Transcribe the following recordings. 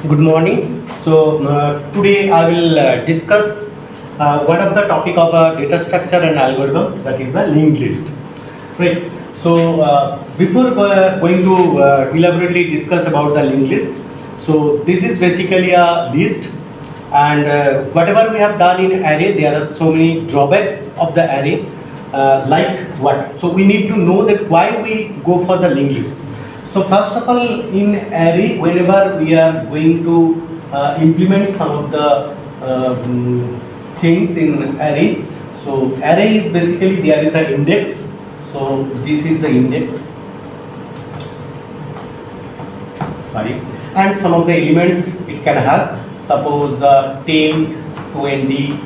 Good morning. Today I will discuss one of the topic of data structure and algorithm, that is the linked list. Right. Before going to elaborately discuss about the linked list, so this is basically a list, and whatever we have done in array, there are so many drawbacks of the array. Like what? So we need to know that why we go for the linked list. So first of all, in array, whenever we are going to implement some of the things in array, so array is basically there is an index. So this is the index 5, and some of the elements it can have. Suppose the 10, 20,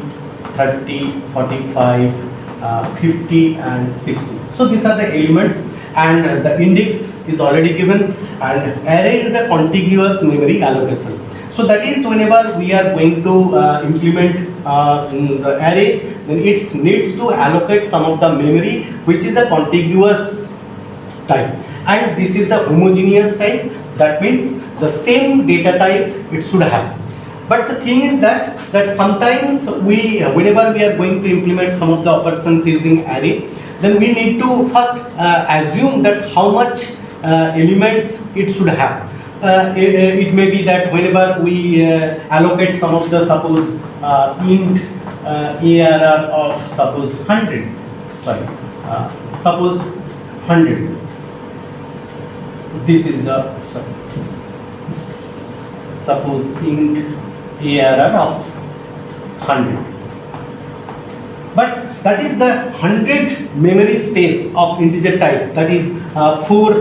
30, 45, 50 and 60. So these are the elements, and the index is already given, and array is a contiguous memory allocation. So that is, whenever we are going to implement the array, then it needs to allocate some of the memory which is a contiguous type, and this is the homogeneous type. That means the same data type it should have. But the thing is that sometimes whenever we are going to implement some of the operations using array, then we need to first assume that how much elements it should have. It may be that whenever we allocate some of the, suppose int ARR of suppose 100, suppose 100. This is the, suppose int ARR of 100. But that is the 100 memory space of integer type, that is 4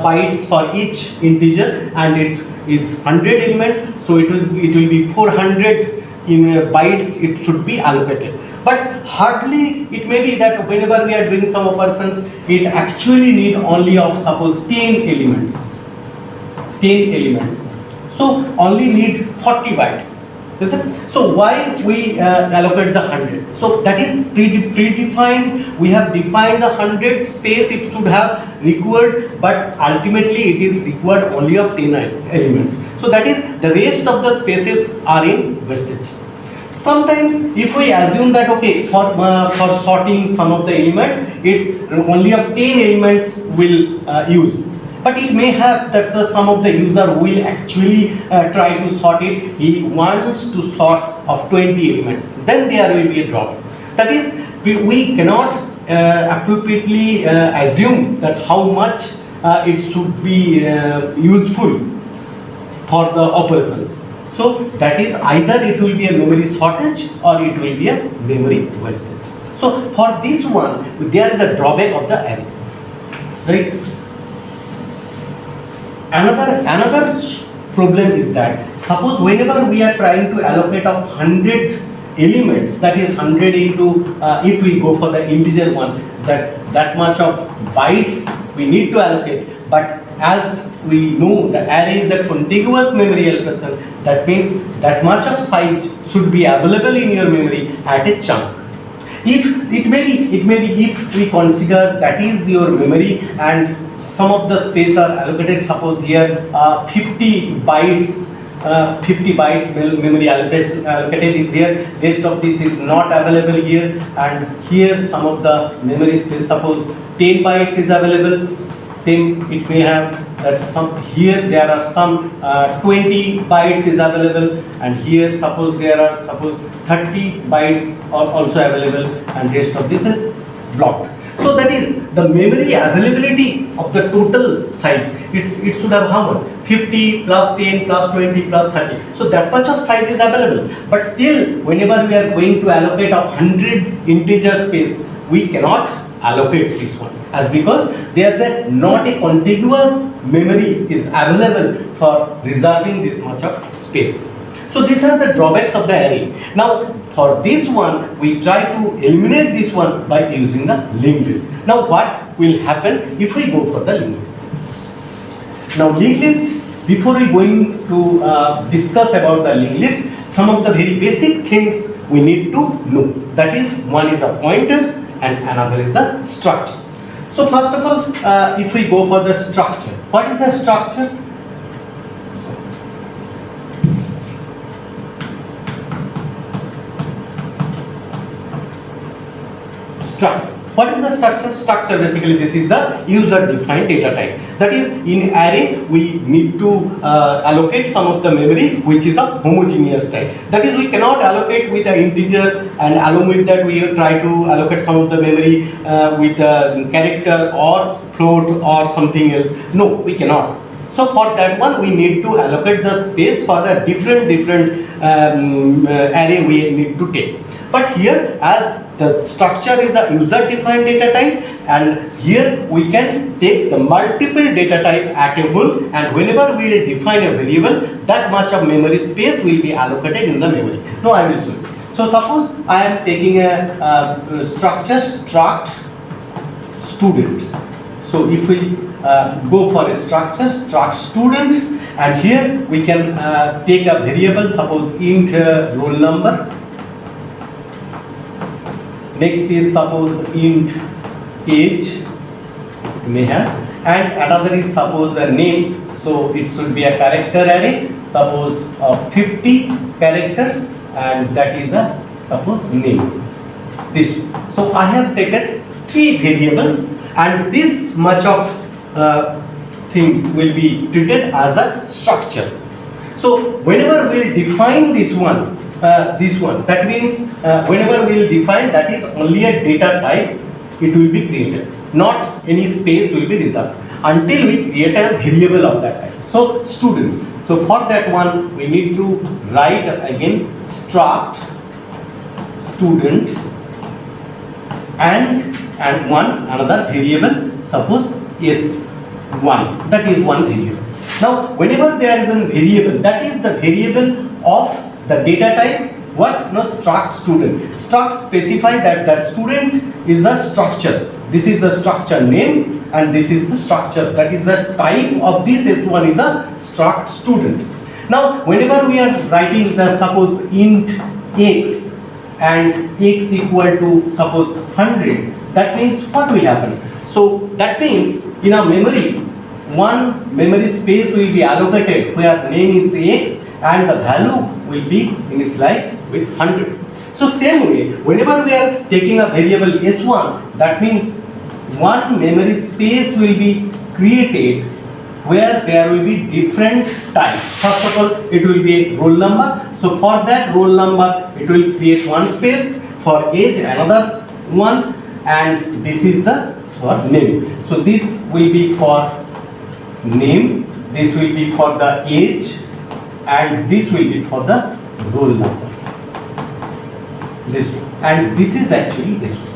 bytes for each integer, and it is 100 element, so it will be 400 in bytes it should be allocated. But hardly it may be that whenever we are doing some operations, it actually need only of suppose 10 elements. So only need 40 bytes. So why we allocate the 100? So that is predefined. We have defined the 100 space it should have required, but ultimately it is required only of 10 elements. So that is, the rest of the spaces are in wastage. Sometimes if we assume that okay, for sorting some of the elements, it's only of 10 elements will use. But it may have that some of the user will actually try to sort it. He wants to sort of 20 elements. Then there will be a drop. That is, we cannot appropriately assume that how much it should be useful for the operations. So that is, either it will be a memory shortage or it will be a memory wastage. So for this one, there is a drawback of the array. Right? Another problem is that suppose whenever we are trying to allocate of 100 elements, that is 100 into if we go for the integer one, that much of bytes we need to allocate. But as we know, the array is a contiguous memory allocation. That means that much of size should be available in your memory at a chunk. If it may be if we consider that is your memory and some of the space are allocated, suppose here 50 bytes memory allocated is here, rest of this is not available here, and here some of the memory space, suppose 10 bytes is available. Same, it may have that some here there are some 20 bytes is available, and here suppose there are 30 bytes are also available, and rest of this is blocked. So that is the memory availability of the total size. It should have how much? 50 plus 10 plus 20 plus 30. So that much of size is available. But still, whenever we are going to allocate of 100 integer space, we cannot allocate this one, as because there is not a contiguous memory is available for reserving this much of space. So these are the drawbacks of the array. Now for this one, we try to eliminate this one by using the linked list. Now what will happen if we go for the linked list? Now linked list, before we going to discuss about the linked list, some of the very basic things we need to know. That is, one is a pointer and another is the structure. So first of all, if we go for the structure, what is the structure? structure. What is the structure? Structure, basically this is the user defined data type. That is, in array we need to allocate some of the memory which is of homogeneous type. That is, we cannot allocate with an integer, and along with that we try to allocate some of the memory with a character or float or something else. No, we cannot. So for that one we need to allocate the space for the different array we need to take. But here, as the structure is a user defined data type, and here we can take the multiple data type at a whole, and whenever we define a variable, that much of memory space will be allocated in the memory. Now I will show you. So suppose I am taking a structure struct student. So if we go for a structure struct student, and here we can take a variable, suppose int roll number. Next is suppose int age, you may have, and another is suppose a name, so it should be a character array, suppose 50 characters, and that is a suppose name. This. So I have taken 3 variables, and this much of things will be treated as a structure. So whenever we will define this one, that means whenever we will define, that is only a data type, it will be created, not any space will be reserved until we create a variable of that type. So student. So for that one we need to write again struct student and another variable, suppose s1, that is one variable. Now whenever there is a variable, that is the variable of the data type, what? No, struct student. Struct specify that student is a structure. This is the structure name, and this is the structure, that is the type of this S1 is a struct student. Now whenever we are writing the suppose int x and x equal to suppose 100, that means what will happen? So that means in our memory, one memory space will be allocated where name is x and the value will be initialized with 100. So same way, whenever we are taking a variable s1, that means one memory space will be created where there will be different types. First of all, it will be a roll number. So for that roll number, it will create one space, for age another one, and this is the for name. So this will be for name, this will be for the age, and this will be for the roll number. This one, and this is actually this one.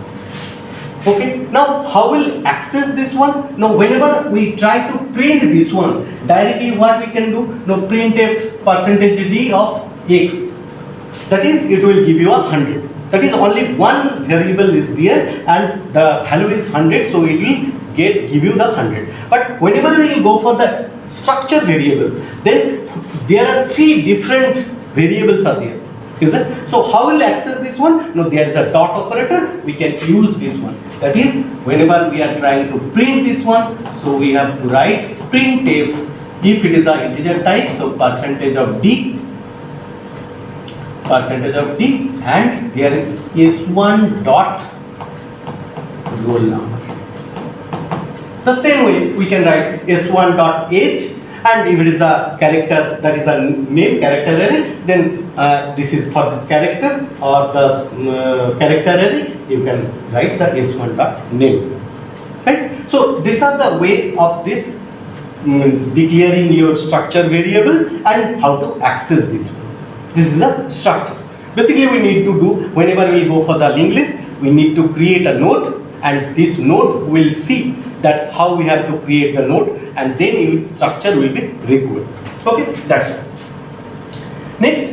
Okay, now how will access this one? Now whenever we try to print this one, directly what we can do? Now printf %d of x, that is it will give you 100. That is only one variable is there and the value is 100, so it will give you the 100. But whenever we will go for the structure variable, then there are 3 different variables are there. Is it? So how will access this one? No, there is a dot operator, we can use this one. That is, whenever we are trying to print this one, so we have to write printf, if it is an integer type, so %d, and there is s1 dot roll number. The same way we can write s1 dot age, and if it is a character, that is a name character array, then this is for this character or the character array, you can write the s1 dot name. Right? So these are the way of this means declaring your structure variable and how to access this one. This is the structure. Basically we need to do, whenever we go for the linked list, we need to create a node, and this node will see that how we have to create the node, and then structure will be required. Okay, that's all. Next,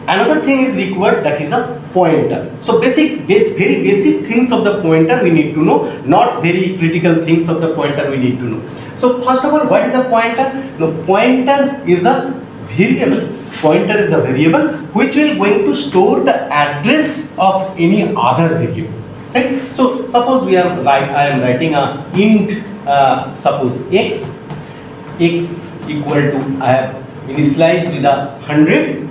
another thing is required, that is a pointer. So very basic things of the pointer we need to know, not very critical things of the pointer we need to know. So first of all, what is a pointer? No, pointer is a variable. Pointer is a variable which will going to store the address of any other variable. Right? So suppose I am writing a int suppose x equal to, I have initialized with 100,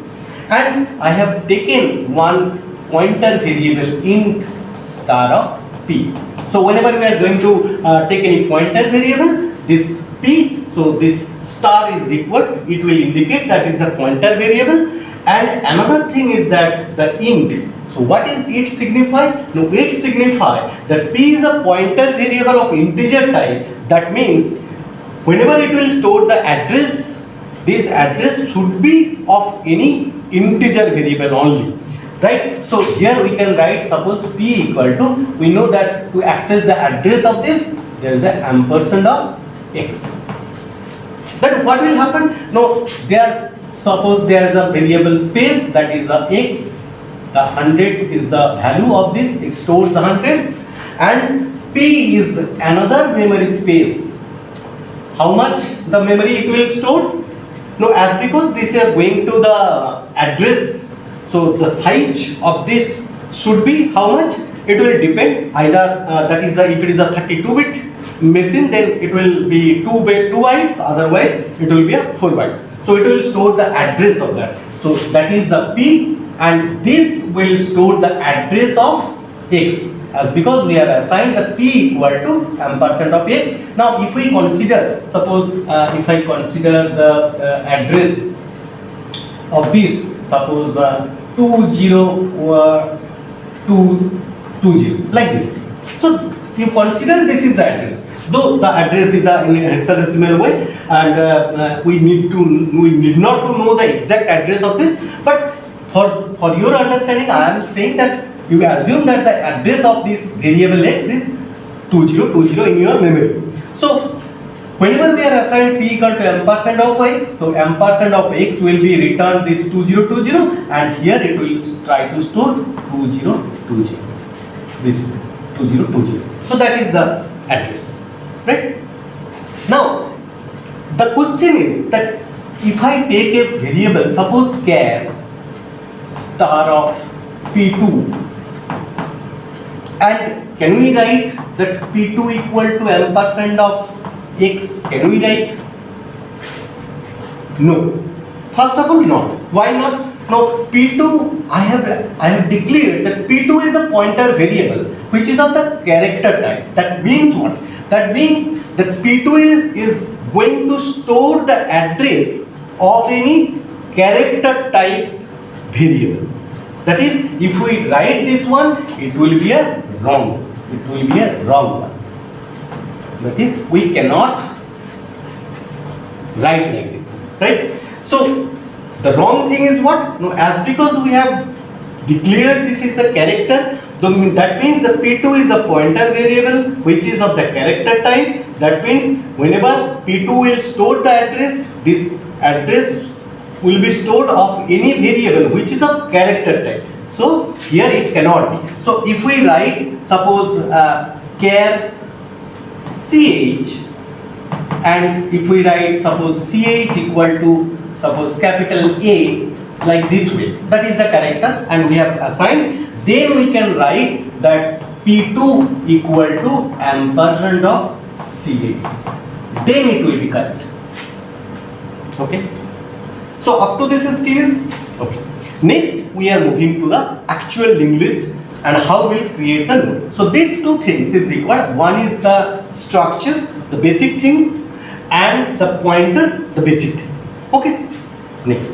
and I have taken one pointer variable int star of P. So whenever we are going to take any pointer variable, this P, so this star is required, it will indicate that is the pointer variable. And another thing is that the int. So what is it signify? No, it signify that P is a pointer variable of integer type. That means whenever it will store the address, this address should be of any integer variable only. Right? So here we can write, suppose P equal to, we know that to access the address of this, there is a ampersand of X. Then what will happen? No, suppose there is a variable space, that is a X, the 100 is the value of this, it stores the hundreds, and P is another memory space. How much the memory it will store? No, as because this is going to the address, so the size of this should be how much? It will depend either that is the, if it is a 32-bit machine, then it will be 2 bytes, otherwise it will be a 4 bytes. So it will store the address of that. So that is the P, and this will store the address of X, as because we have assigned the P equal to ampersand of X. Now if we consider, suppose if I consider the address of this, suppose 20220 like this. So you consider this is the address, though the address is in a hexadecimal way, and we need not to know the exact address of this, but for your understanding I am saying that you assume that the address of this variable X is 2020 in your memory. So whenever we are assigned P equal to ampersand of X, so ampersand of X will be returned this 2020, and here it will try to store 2020, this 2020. So that is the address, right? Now the question is that if I take a variable, suppose char star of P2, and can we write that P2 equal to ampersand of X? Can we write? No. First of all, not. Why not? No, P2, I have declared that P2 is a pointer variable which is of the character type. That means what? That means that P2 is going to store the address of any character type variable. That is, if we write this one, it will be a wrong. It will be a wrong one. That is, we cannot write like this, right? So the wrong thing is what? No, as because we have declared this is the character, that means the P2 is a pointer variable which is of the character type. That means whenever P2 will store the address, this address will be stored of any variable which is of character type. So here it cannot be. So if we write, suppose char ch, and if we write suppose ch equal to suppose capital A like this way, that is the character, and we have assigned, then we can write that P2 equal to ampersand of ch, then it will be correct. Okay, so up to this is clear. Okay, next we are moving to the actual linked list and how we create the node. So these two things is required. One is the structure, the basic things, and the pointer, the basic things. Okay, next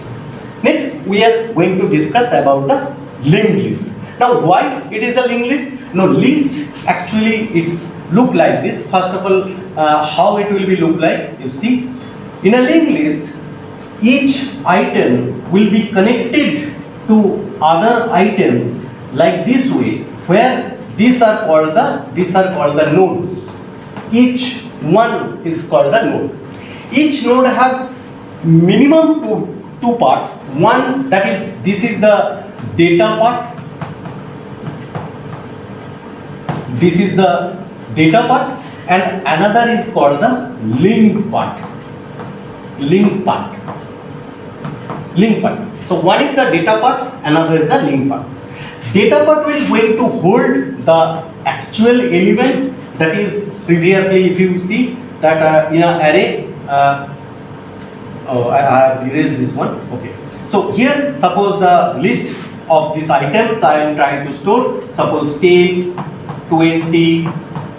we are going to discuss about the linked list. Now why it is a linked list? No, list actually it's look like this. First of all, how it will be look like, you see, in a linked list each item will be connected to other items like this way, where these are called the nodes. Each one is called the node. Each node have minimum two part. One, that is, this is the data part. This is the data part, and another is called the link part. Link part. So one is the data part, another is the link part. Data part will going to hold the actual element, that is previously if you see that in an array, I have erased this one. Okay, so here suppose the list of these items I am trying to store, suppose 10, 20,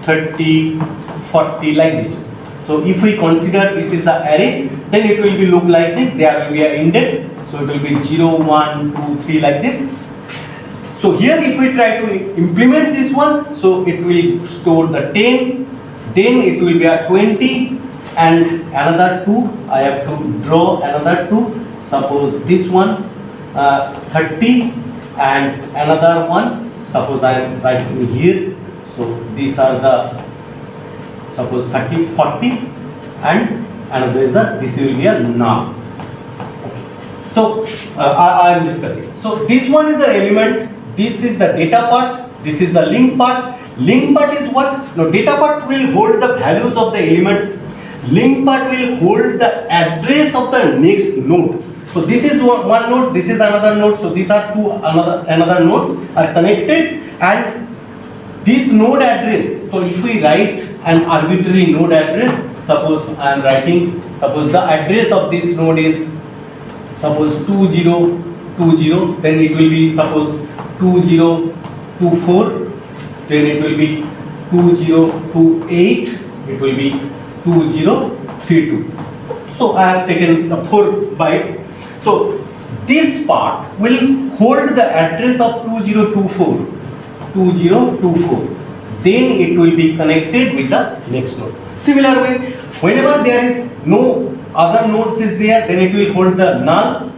30, 40 like this. So if we consider this is the array, then it will be look like this. There will be an index, so it will be 0, 1, 2, 3 like this. So here if we try to implement this one, so it will store the 10, then it will be a 20 and another 2. I have to draw another 2. Suppose this one 30 and another one. Suppose I am writing here. So these are the, suppose 30, 40 and another is the, this will be a null. Okay. So I am discussing. So this one is the element. This is the data part, this is the link part. Link part is what? Now data part will hold the values of the elements. Link part will hold the address of the next node. So this is one node, this is another node. So these are two another nodes are connected, and this node address. So if we write an arbitrary node address, suppose I am writing, suppose the address of this node is suppose 2020, then it will be suppose 2024, then it will be 2028, it will be 2032. So I have taken the 4 bytes. So this part will hold the address of 2024, then it will be connected with the next node. Similar way, whenever there is no other nodes is there, then it will hold the null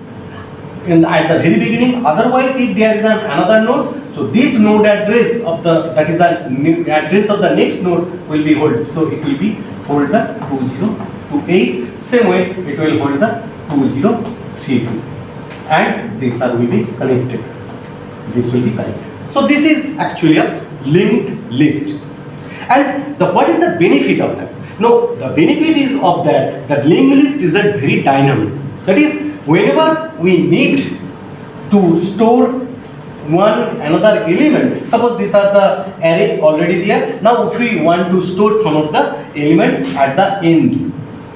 at the very beginning. Otherwise, if there is another node, so this node address of the, that is the address of the next node will be hold. So it will be hold the 2028. Same way it will hold the 2032, and these are will be connected. This will be connected. So this is actually a linked list. And what is the benefit of that? No, the benefit is of that linked list is a very dynamic. That is, whenever we need to store one another element, suppose these are the array already there. Now if we want to store some of the element at the end,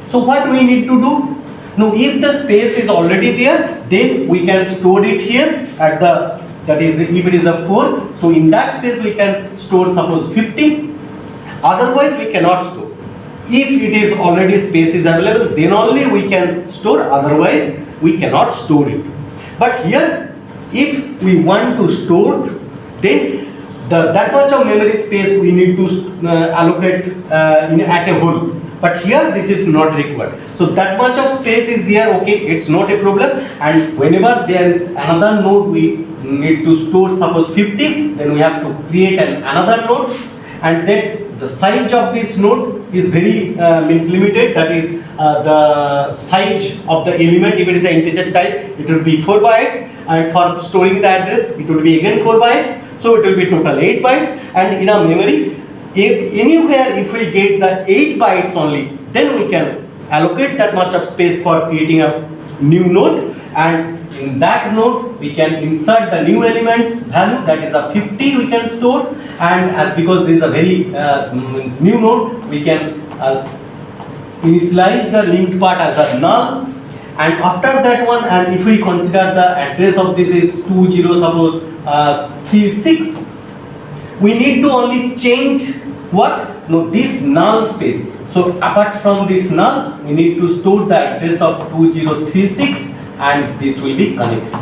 so what we need to do? Now if the space is already there, then we can store it here at the, that is if it is a 4, so in that space we can store suppose 50. Otherwise we cannot store. If it is already space is available, then only we can store, otherwise we cannot store it. But here, if we want to store, then that much of memory space we need to allocate at a whole. But here this is not required. So that much of space is there, okay, it's not a problem. And whenever there is another node we need to store suppose 50, then we have to create another node, and that the size of this node is very means limited. That is the size of the element, if it is an integer type, it will be 4 bytes, and for storing the address it will be again 4 bytes, so it will be total 8 bytes. And in a memory, if anywhere if we get the 8 bytes only, then we can allocate that much of space for creating a new node, and in that node we can insert the new elements value, that is a 50 we can store. And as because this is a very new node, we can initialize the linked part as a null. And after that one, and if we consider the address of this is 20 suppose 36, we need to only change what? No, this null space. So apart from this null, we need to store the address of 2036, and this will be connected.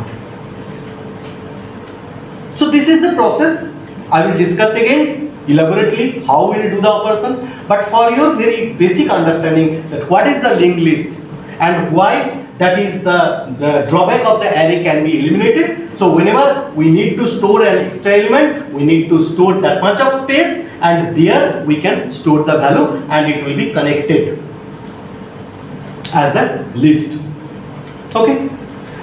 So this is the process. I will discuss again elaborately how we will do the operations, but for your very basic understanding that what is the linked list and why that is the drawback of the array can be eliminated. So whenever we need to store an extra element, we need to store that much of space, and there we can store the value and it will be connected as a list. Okay.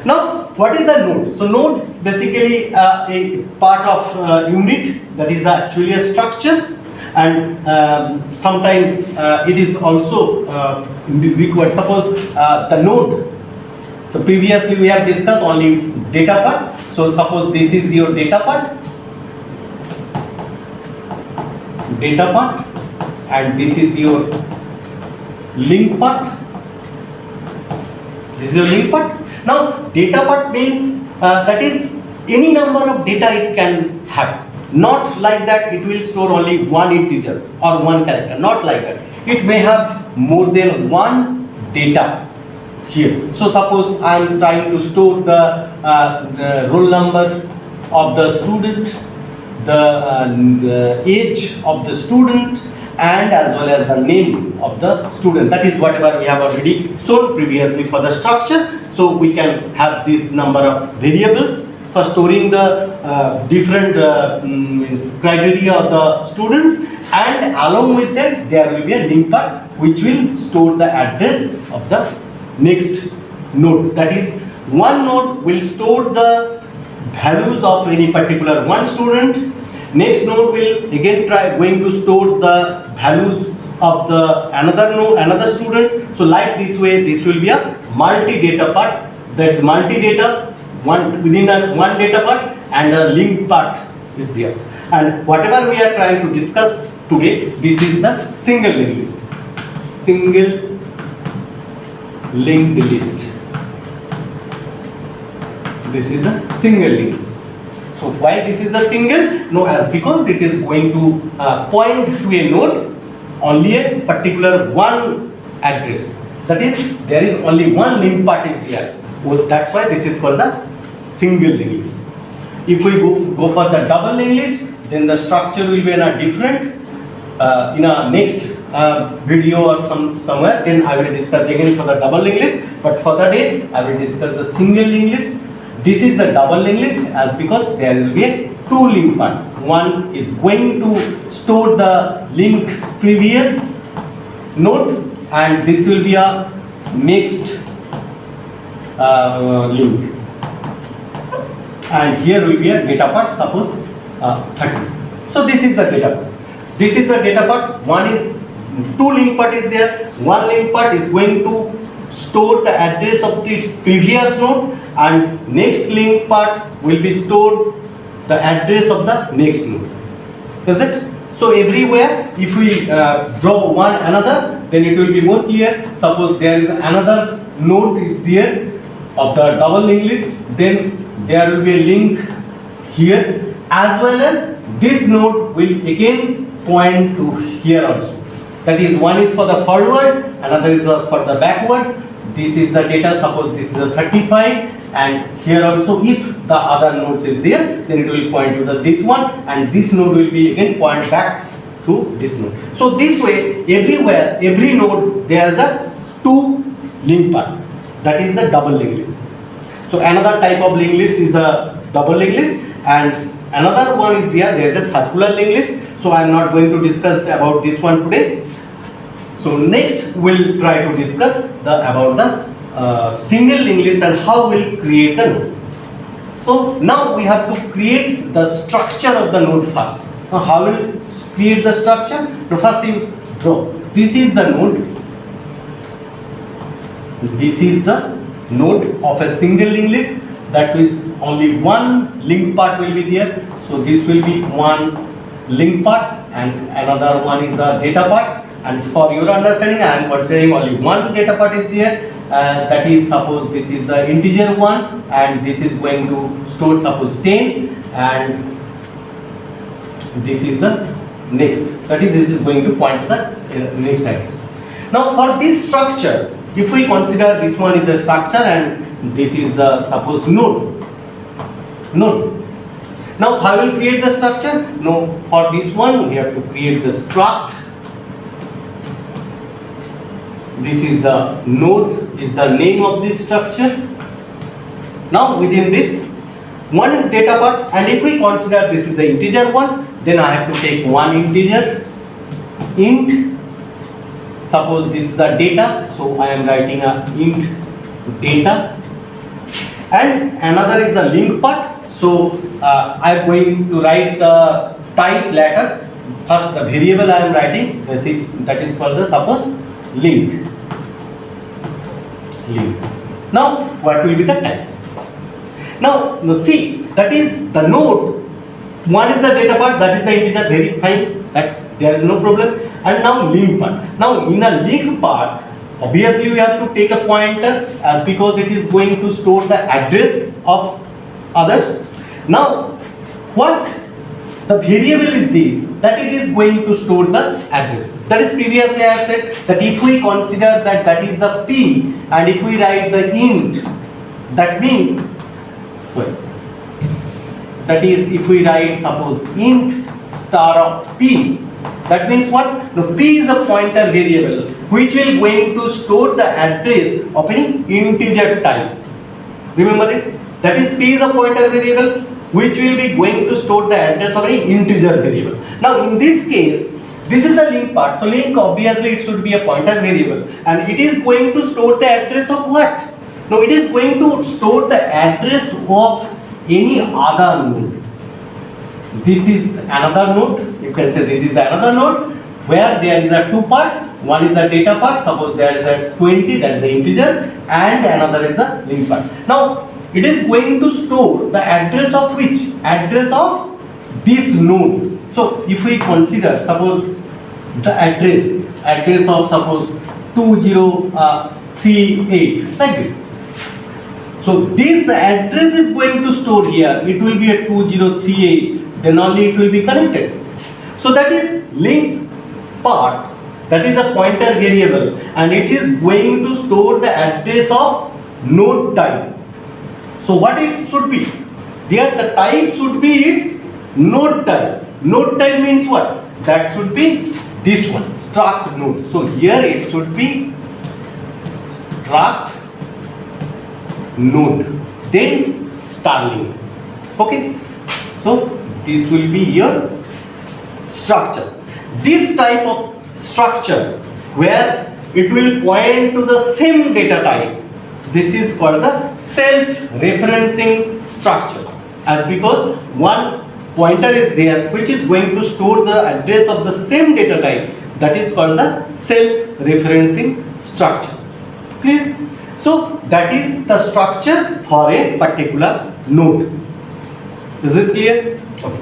Now what is a node? So node basically a part of unit, that is actually a structure, and sometimes it is also required. Suppose the node, so previously we have discussed only data part. So suppose this is your data part, and this is your link part. This is your link part. Now data part means that is any number of data it can have. Not like that it will store only one integer or one character, not like that. It may have more than one data here. So suppose I am trying to store the roll number of the student, the age of the student, and as well as the name of the student. That is whatever we have already shown previously for the structure. So we can have this number of variables for storing the different criteria of the students, and along with that there will be a link part which will store the address of the next node. That is, one node will store the values of any particular one student. Next node will again going to store the values of the another students. So like this way, this will be a multi-data part. That is multi-data within one data part, and a link part is theirs. And whatever we are trying to discuss today, this is the single linked list. Single linked list. This is the single linked list. So why this is the single? No, as because it is going to point to a node only a particular one address. That is, there is only one link part is there. Well, that's why this is called the single linked list. If we go for the double linked list, then the structure will be in a different in a next video or somewhere. Then I will discuss again for the double linked list. But for the day, I will discuss the single linked list. This is the double linked list, as because there will be a two link part. One is going to store the link previous node, and this will be a next link. And here will be a data part, suppose 30. So this is the data part. This is the data part. One is two link part is there. One link part is going to store the address of its previous node, and next link part will be stored the address of the next node. Is it? So everywhere, if we draw one another, then it will be more clear. Suppose there is another node is there of the double linked list, then there will be a link here, as well as this node will again point to here also. That is, one is for the forward, another is for the backward. This is the data, suppose this is a 35, and here also if the other nodes is there, then it will point to this one, and this node will be again point back to this node. So this way, everywhere, every node there is a two link part. That is the double linked list. So another type of linked list is the double linked list, and another one is there is a circular linked list. So I am not going to discuss about this one today. So next we'll try to discuss about the single linked list and how we'll create the node. So now we have to create the structure of the node first. Now how will create the structure? So first you draw. This is the node. This is the node of a single linked list. That is, only one link part will be there. So this will be one link part, and another one is a data part. And for your understanding, I am considering only one data part is there. That is, suppose this is the integer one, and this is going to store suppose 10, and this is the next. That is, this is going to point to the next address. Now for this structure, if we consider this one is a structure and this is the suppose node. Now how will create the structure? No, for this one we have to create the struct. This is the node, is the name of this structure. Now within this, one is data part, and if we consider this is the integer one, then I have to take one integer int. Suppose this is the data, so I am writing a int data, and another is the link part. So I am going to write the type later. First the variable I am writing, that is called the suppose link. Now what will be the type? Now see, that is the node. One is the data part, that is the integer, very fine. There is no problem. And now link part. Now in a link part, obviously we have to take a pointer, as because it is going to store the address of others. Now what The variable is this, that it is going to store the address. That is previously I have said that if we consider that that is the P, and if we write the int, that means, sorry, that is if we write suppose int star of P, that means what? No, P is a pointer variable which will going to store the address of any integer type. Remember it? That is P is a pointer variable which will be going to store the address of any integer variable. Now in this case, this is the link part. So link obviously it should be a pointer variable, and it is going to store the address of what? No, it is going to store the address of any other node. This is another node. You can say this is another node where there is a two part. One is the data part. Suppose there is a 20, that is the integer, and another is the link part. Now it is going to store the address of which? Address of this node. So if we consider suppose the address of suppose 2038 like this. So this address is going to store here. It will be a 2038. Then only it will be connected. So that is link part. That is a pointer variable, and it is going to store the address of node type. So what it should be? There the type should be its node type. Node type means what? That should be this one, struct node. So here it should be struct node, then starling. Okay. So this will be your structure. This type of structure where it will point to the same data type, this is called the self-referencing structure, as because one pointer is there which is going to store the address of the same data type, that is called the self-referencing structure. Clear? So that is the structure for a particular node. Is this clear? Okay.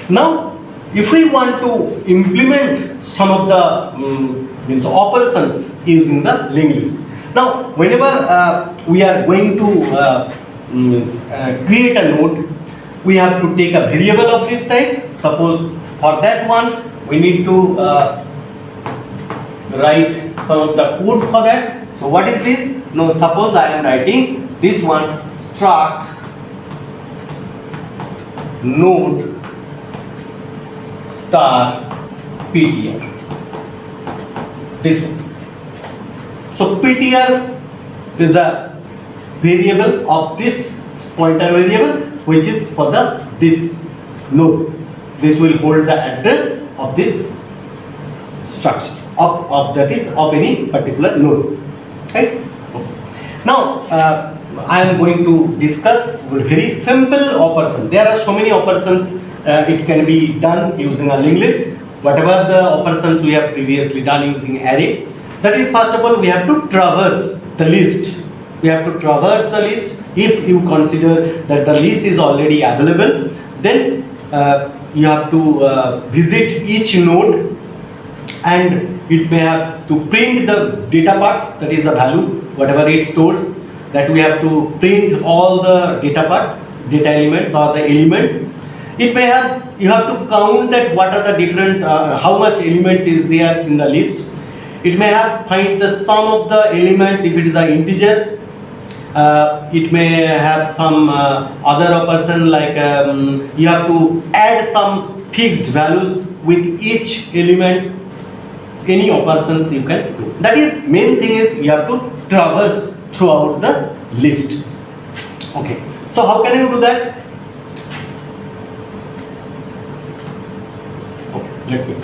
Now if we want to implement some of the operations using the linked list. Now whenever we are going to create a node, we have to take a variable of this type. Suppose for that one we need to write some of the code for that. So what is this? No, suppose I am writing this one, struct node star ptr, this one. So ptr is a variable of this pointer variable which is for the this node. This will hold the address of this structure of that is of any particular node. Right? Now I am going to discuss a very simple operation. There are so many operations it can be done using a linked list. Whatever the operations we have previously done using array, that is first of all we have to traverse the list. We have to traverse the list. If you consider that the list is already available, then you have to visit each node, and it may have to print the data part, that is the value, whatever it stores, that we have to print all the data part, data elements or the elements. It may have, you have to count that what are the different, how much elements is there in the list. It may have find the sum of the elements if it is an integer. It may have some other operation like you have to add some fixed values with each element. Any operations you can do. That is main thing is you have to traverse throughout the list. Okay. So how can you do that? Okay. Let me.